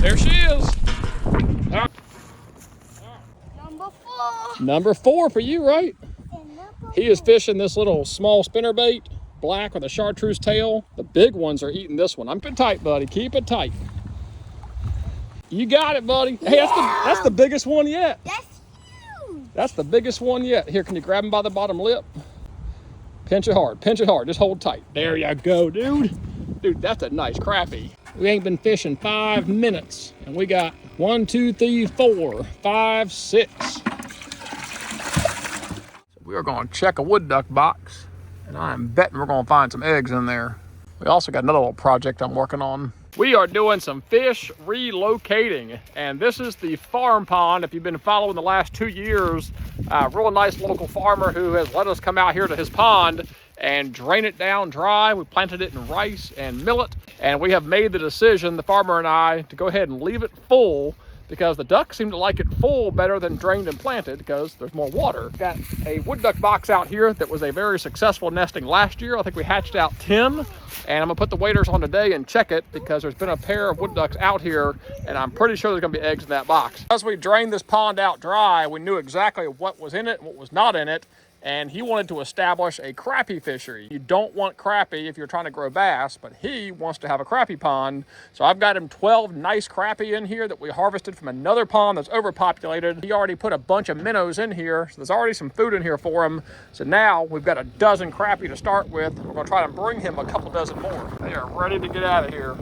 There she is. Number 4 for you, right? He is fishing this little small spinnerbait, black with a chartreuse tail. The big ones are eating this one. I'm keep it tight, buddy. Keep it tight. You got it, buddy. Hey, that's the biggest one yet. That's huge. That's the biggest one yet. Here, can you grab him by the bottom lip? Pinch it hard. Pinch it hard. Just hold tight. There you go, dude. Dude, that's a nice crappie. We ain't been fishing 5 minutes, and we got 1, 2, 3, 4, 5, 6. We are going to check a wood duck box, and I'm betting we're going to find some eggs in there. We also got another little project I'm working on. We are doing some fish relocating, and this is the farm pond. If you've been following the last 2 years, a real nice local farmer who has let us come out here to his pond and drain it down dry. We planted it in rice and millet, and we have made the decision, the farmer and I, to go ahead and leave it full because the ducks seem to like it full better than drained and planted because there's more water. Got a wood duck box out here that was a very successful nesting last year. I think we hatched out 10, and I'm gonna put the waders on today and check it because there's been a pair of wood ducks out here, and I'm pretty sure there's gonna be eggs in that box. As we drained this pond out dry, we knew exactly what was in it and what was not in it, and he wanted to establish a crappie fishery. You don't want crappie if you're trying to grow bass, but he wants to have a crappie pond. So I've got him 12 nice crappie in here that we harvested from another pond that's overpopulated. He already put a bunch of minnows in here, so there's already some food in here for him. So now we've got a dozen crappie to start with. We're gonna try to bring him a couple dozen more. They are ready to get out of here.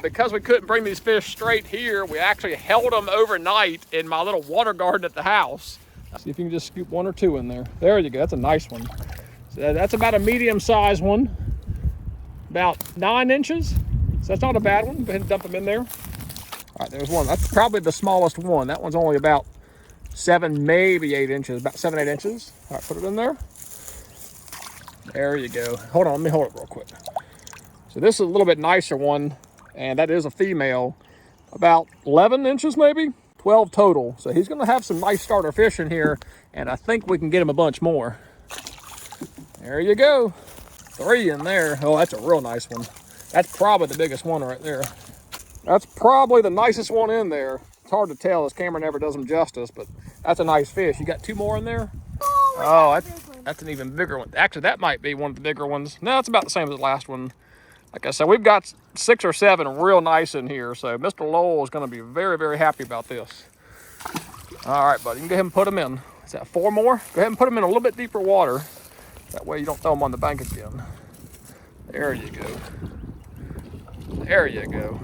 Because we couldn't bring these fish straight here, we actually held them overnight in my little water garden at the house. See if you can just scoop 1 or 2 in there. There you go, that's a nice one. So that's about a medium-sized one, about 9 inches. So that's not a bad one. Go ahead and dump them in there. All right, there's one. That's probably the smallest one. That one's only about 7, maybe 8 inches, about 7, 8 inches. All right, put it in there. There you go. Hold on, let me hold it real quick. So this is a little bit nicer one, and that is a female, about 11 inches maybe. 12 total. So he's gonna have some nice starter fish in here, and I think we can get him a bunch more. There you go. 3 in there. Oh, that's a real nice one. That's probably the biggest one right there. That's probably the nicest one in there. It's hard to tell. This camera never does him justice, but that's a nice fish. You got 2 more in there? Oh, that's an even bigger one. Actually, that might be one of the bigger ones. No, it's about the same as the last one. Like I said, we've got 6 or 7 real nice in here, so Mr. Lowell is going to be very, very happy about this. All right, buddy, you can go ahead and put them in. Is that 4 more? Go ahead and put them in a little bit deeper water. That way you don't throw them on the bank again. There you go. There you go.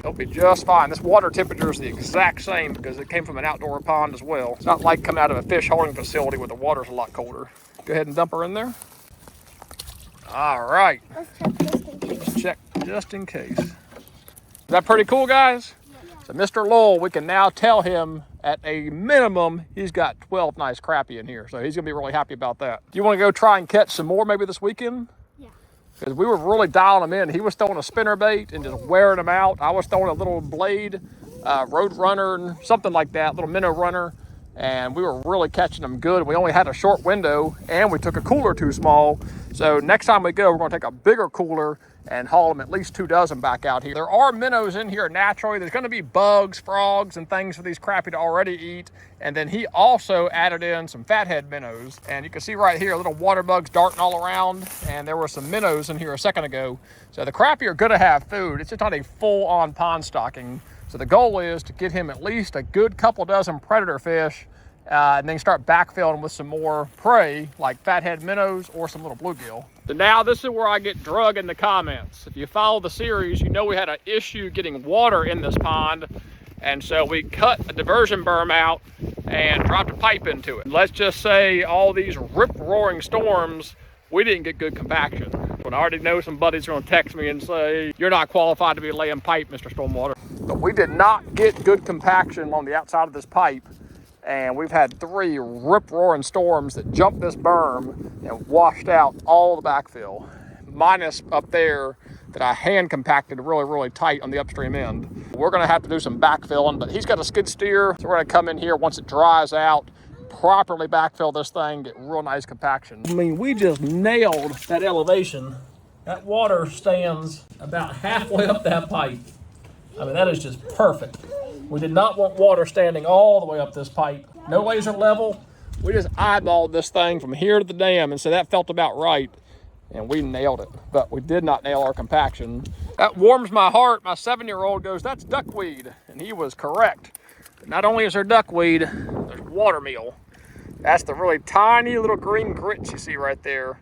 They'll be just fine. This water temperature is the exact same because it came from an outdoor pond as well. It's not like coming out of a fish holding facility where the water's a lot colder. Go ahead and dump her in there. All right. Let's check just in case. Is that pretty cool, guys? Yeah. So Mr. Lowell, we can now tell him at a minimum, he's got 12 nice crappie in here. So he's gonna be really happy about that. Do you wanna go try and catch some more maybe this weekend? Yeah. Because we were really dialing them in. He was throwing a spinnerbait and just wearing them out. I was throwing a little blade, road runner, and something like that, little minnow runner. And we were really catching them good. We only had a short window, and we took a cooler too small. So next time we go, we're gonna take a bigger cooler and haul them at least 2 dozen back out here. There are minnows in here naturally. There's gonna be bugs, frogs, and things for these crappie to already eat. And then he also added in some fathead minnows. And you can see right here, little water bugs darting all around. And there were some minnows in here a second ago. So the crappie are gonna have food. It's just not a full-on pond stocking. So the goal is to get him at least a good couple dozen predator fish, and then start backfilling with some more prey like fathead minnows or some little bluegill. So now this is where I get drug in the comments. If you follow the series, you know we had an issue getting water in this pond, and so we cut a diversion berm out and dropped a pipe into it. Let's just say all these rip-roaring storms, we didn't get good compaction. But I already know some buddies are gonna text me and say, you're not qualified to be laying pipe, Mr. Stormwater. But we did not get good compaction on the outside of this pipe. And we've had 3 rip-roaring storms that jumped this berm and washed out all the backfill, minus up there that I hand compacted really, really tight on the upstream end. We're gonna have to do some backfilling, but he's got a skid steer, so we're gonna come in here once it dries out, properly backfill this thing, get real nice compaction. I mean, we just nailed that elevation. That water stands about halfway up that pipe. I mean, that is just perfect. We did not want water standing all the way up this pipe. No laser level. We just eyeballed this thing from here to the dam, and so that felt about right. And we nailed it, but we did not nail our compaction. That warms my heart. My 7-year-old goes, "That's duckweed," and he was correct. Not only is there duckweed, there's watermeal. That's the really tiny little green grits you see right there.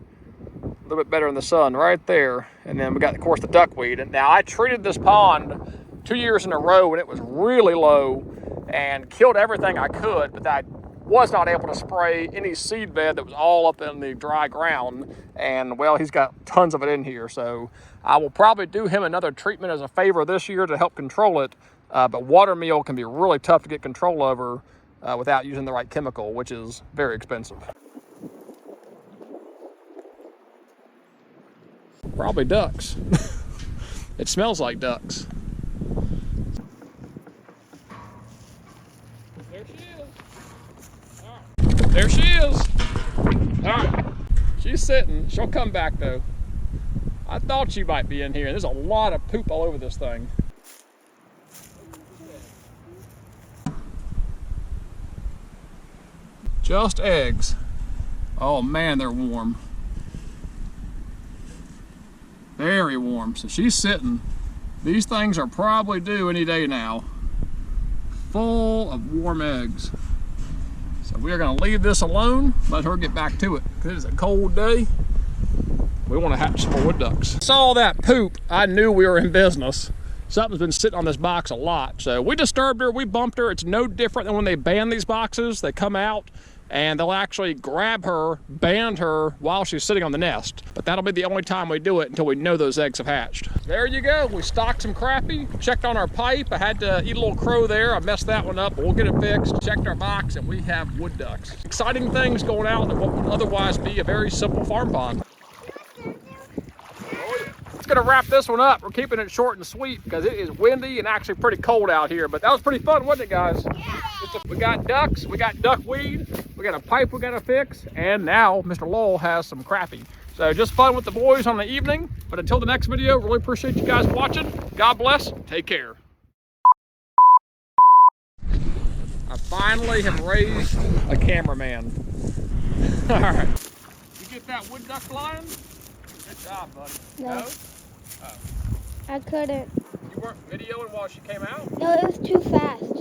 A little bit better in the sun, right there. And then we got, of course, the duckweed. And now I treated this pond 2 years in a row, and it was really low and killed everything I could, but I was not able to spray any seed bed that was all up in the dry ground. And well, he's got tons of it in here, so I will probably do him another treatment as a favor this year to help control it. But watermeal can be really tough to get control over without using the right chemical, which is very expensive. Probably ducks. It smells like ducks. There she is. All right. There she is. All right. She's sitting. She'll come back though. I thought she might be in here. There's a lot of poop all over this thing. Just eggs. Oh man, they're warm. Very warm. So she's sitting. These things are probably due any day now. Full of warm eggs. So we are going to leave this alone, let her get back to it. Because it is a cold day. We want to hatch some more wood ducks. Saw that poop, I knew we were in business. Something's been sitting on this box a lot. So we disturbed her, we bumped her. It's no different than when they ban these boxes. They come out and they'll actually grab her, band her while she's sitting on the nest. But that'll be the only time we do it until we know those eggs have hatched. There you go. We stocked some crappie, checked on our pipe. I had to eat a little crow there. I messed that one up, but we'll get it fixed. Checked our box, and we have wood ducks. Exciting things going out in what would otherwise be a very simple farm pond. Gonna wrap this one up. We're keeping it short and sweet because it is windy and actually pretty cold out here, but that was pretty fun, wasn't it, guys? Yeah. We got ducks, we got duckweed, we got a pipe we gotta fix, and now Mr. Lowell has some crappie. So just fun with the boys on the evening, but until the next video, really appreciate you guys watching. God bless, take care. I finally have raised a cameraman. All right. You get that wood duck flying? Good job, buddy. No. I couldn't. You weren't videoing while she came out? No, it was too fast.